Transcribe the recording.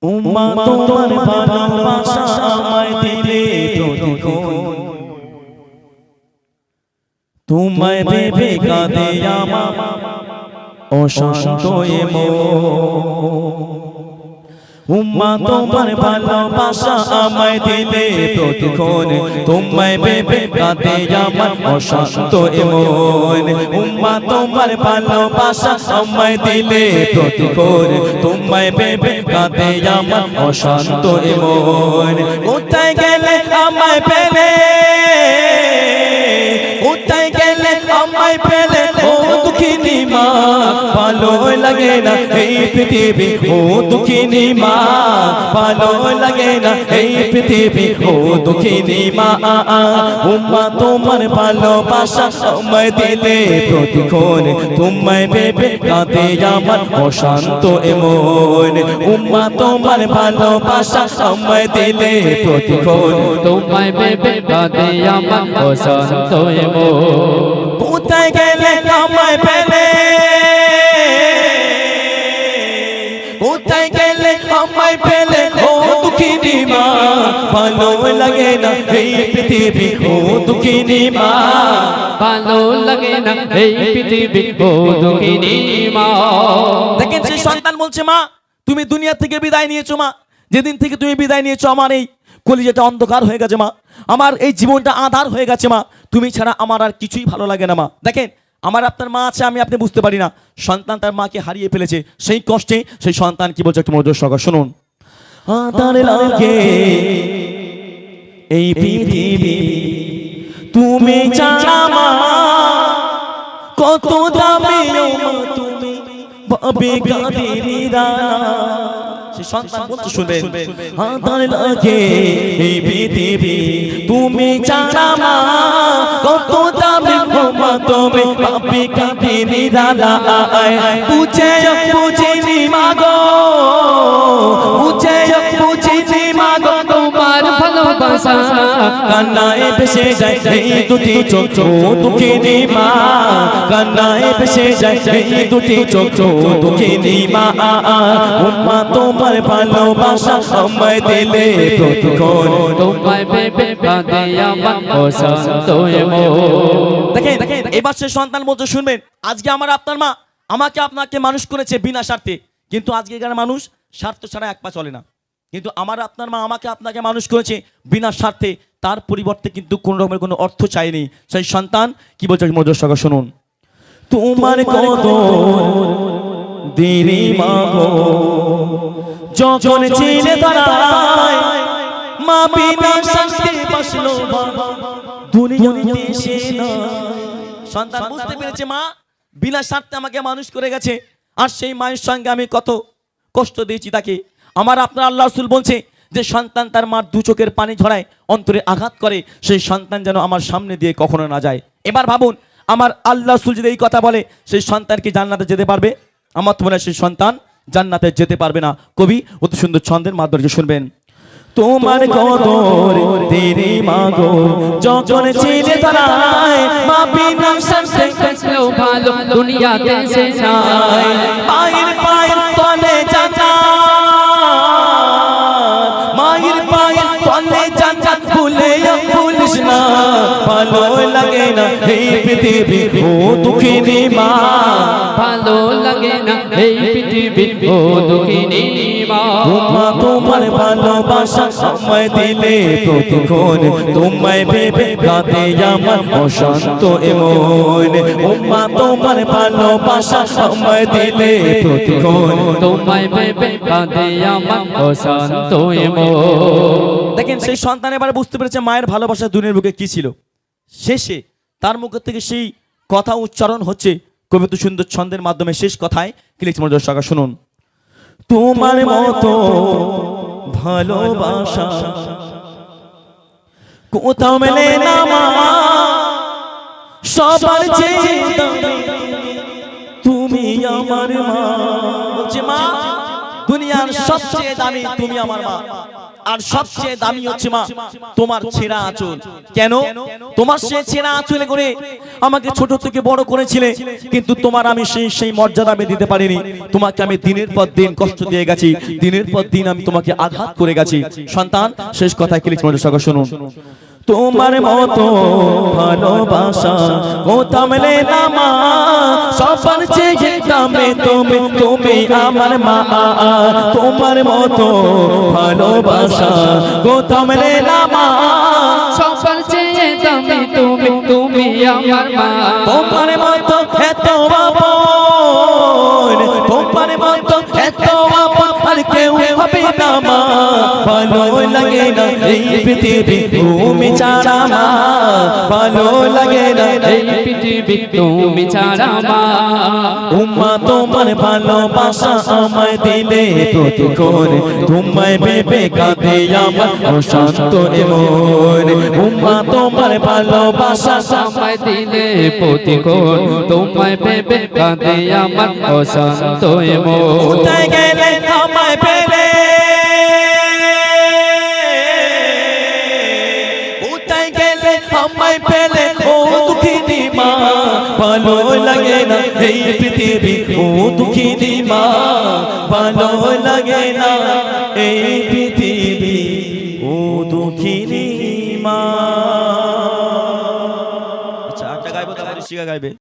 উম্মা তোমার ভালোবাসা আমায় দিলে প্রতিক্ষণ, তোমায় ভেবে কাঁদে আমার অশান্ত এ মন। উম্মা তোমার ভালোবাসা আমায় দিলে প্রতিক্ষণ, তোমায় ভেবে কাঁদে আমার অশান্ত এ মন। উম্মা তোমার ভালোবাসা আমায় দিলে প্রতিক্ষণ, তোমায় ভেবে কাঁদে আমার অশান্ত এ মন। কোথায় গেলে আমায় পেলে, কোথায় গেলে আমায় পেলে ও দুঃখিনী মা, ভালো লাগে না এই পৃথিবী ও দুঃখিনী মা, ভালো লাগে না এই পৃথিবী ও দুঃখিনী মা। উম্মা তোমার ভালোবাসা আমায় দিলে প্রতিক্ষণ, তোমায় ভেবে কাঁদে আমার অশান্ত এ মন। উম্মা তোমার ভালোবাসা আমায় দিলে প্রতিক্ষণ, তোমায় ভেবে কাঁদে আমার অশান্ত এ মন। কোথায় গেলে আমায় পেলে, কোথায় গেলে আমায় পেলে ও দুঃখিনী মা, ভালো লাগে না এই পৃথিবী ও দুঃখিনী মা, ভালো লাগে না এই পৃথিবী ও দুঃখিনী মা। দেখেন সেই সন্তান বলছে মা তুমি দুনিয়া থেকে বিদায় নিয়েছো মা, যেদিন থেকে তুমি বিদায় নিয়েছো আমার এই কলিজাটা অন্ধকার হয়ে গেছে মা, আমার এই জীবনটা আঁধার হয়ে গেছে মা, তুমি ছাড়া আমার আর কিছুই ভালো লাগে না মা। দেখেন আমার আপনার মা আছে, আমি আপনি বুঝতে পারি না, সন্তান তার মাকে হারিয়ে ফেলেছে, সেই কষ্টে সেই সন্তান কি বলছে একটু মনোযোগ সহকারে শুনুন। আঁধার লাগে এই পৃথিবী তুমি জানা মা, কত দামি ও মা তুমি বাবে কাঁদিনি দানা। সেই সন্তান বলতে শুনবেন, আঁধার লাগে এই পৃথিবী তুমি জানা মা, কত দামি ও মা তুমি বাবে কাঁদিনি দানা। বুঝে বুঝিনি মা গো, বুঝে বুঝিনি মা গো তোমার ভালোবাসা কান্নায় ভেসে যায় এই দুটি চোখ দুঃখিনী মা, কান্নায় ভেসে যায় এই দুটি চোখ দুঃখিনী মা। উম্মা তোমার ভালোবাসা আমায় দিলে প্রতিক্ষণ, তোমায় ভেবে কাঁদে আমার অশান্ত এ মন। দেখেন এবার সে সন্তান বলতে শুনবেন, আজকে আমার আপনার মা আমাকে আপনাকে মানুষ করেছে বিনা স্বার্থে, কিন্তু আজকে এখানে মানুষ স্বার্থ ছাড়া এক পা চলে না, কিন্তু আমার আপনার মা আমাকে আপনাকে মানুষ করেছে বিনা স্বার্থে, তার পরিবর্তে কিন্তু কোন রকমের কোনো অর্থ চাইনি। সেই সন্তান কি বলছে মনোযোগ সহকারে শুনুন। তোমার কদর দিনি মা গো যখন ছিলে দাঁড়ায়, মা বিনা স্বার্থে বাসলো দুনিয়াতে সে না। সন্তান বুঝতে পেরেছে মা বিনা স্বার্থে আমাকে মানুষ করে গেছে, আর সেই মায়ের সঙ্গে আমি কত কষ্ট দিয়েছি তাকে। আমার আপনার আল্লাহ রাসূল বলছে যে সন্তান তার মার দু চোখের পানি ঝরায়, অন্তরে আঘাত করে, সেই সন্তান যেন আমার সামনে দিয়ে কখনো না যায়। এবার ভাবুন আমার আল্লাহ রাসূল যদি এই কথা বলে, সেই সন্তান কি জান্নাতে যেতে পারবে? আমার তো মনে হয় সেই সন্তান জান্নাতে যেতে পারবে না। কবি অতি সুন্দর ছন্দের মাধ্যমে শুনবেন। তোমার কদর তেরি মাগো যখন ছিলে দাঁড়ায়, মা বিনা স্বার্থে বাঁচলো ভালো দুনিয়াতে সে নাই। মায়ের পায়ের তলে জান্নাত, মায়ের পায়ের তলে জান্নাত ভুলে ভুলিস না, ভালো লাগে না এই পৃথিবী ও দুঃখিনী মা, ভালো লাগে না এই পৃথিবী ও দুঃখিনী মা। উম্মা তোমার ভালোবাসা আমায় দিলে প্রতিক্ষণ, তোমায় ভেবে কাঁদে আমার অশান্ত এ মন। উম্মা তোমার ভালোবাসা আমায় দিলে প্রতিক্ষণ, তোমায় ভেবে কাঁদে আমার অশান্ত এ মন। দেখেন সেই সন্তান এবার বুঝতে পেরেছে মায়ের ভালোবাসা দুনিয়ার বুকে কি ছিল। শেষে তার মুখ থেকে সেই কথা উচ্চারণ হচ্ছে কবিতা সুন্দর ছন্দের মাধ্যমে। শেষ কথায় কি লিখছে মনোযোগ সহকারে শুনুন। তোমার মতো ভালোবাসা কোথাও মেলে না মা, সবার চেয়ে দামি তুমি আমার মা। বলছে মা দুনিয়ার সবচেয়ে দামি তুমি আমার মা, আর সবচেয়ে দামি হচ্ছে মা তোমার ছেঁড়া আঁচল। কেন? তোমার সে ছেঁড়া আঁচলে করে আমাকে ছোট থেকে বড় করেছিলে, কিন্তু তোমার আমি সেই মর্যাদা আমি দিতে পারিনি। তোমাকে আমি দিনের পর দিন কষ্ট দিয়ে গেছি, দিনের পর দিন আমি তোমাকে আঘাত করে গেছি। সন্তান, শেষ কথায় কি লিখছি মনোযোগ সহকারে শুনুন। তোমার মতো ভালোবাসা কোথাও মেলে না মা, সবার চেয়ে দামে তুমি, তুমি আমার মা। তোমার মতো ভালোবাসা কোথাও মেলে না মা, সবার চেয়ে দামি তুমি, তুমি আমার মা। তোমার মতো এত আপন, তোমার মতো এত আপন আর কেউ হবে না মা। ভালো লাগে না এই পৃথিবী তুমি ছাড়া মা, ভালো লাগে না এই পৃথিবী তুমি ছাড়া মা। উম্মা তোমার ভালোবাসা আমায় দিলে প্রতিক্ষণ, তোমায় ভেবে কাঁদে আমার অশান্ত মন। উম্মা তোমার ভালোবাসা আমায় দিলে প্রতিক্ষণ, তোমায় ভেবে কাঁদে আমার অশান্ত মন। কোথায় গেলে আমায় পেলে, কোথায় গেলে আমায় পেলে ও দুঃখিনী মা। ভালো লাগে না এই পৃথিবী ও দুঃখিনী মা, ভালো লাগে না এই পৃথিবী ও দুঃখিনী মা। আচ্ছা, একটা গাইবো, তারপরে শিখা গাইবে।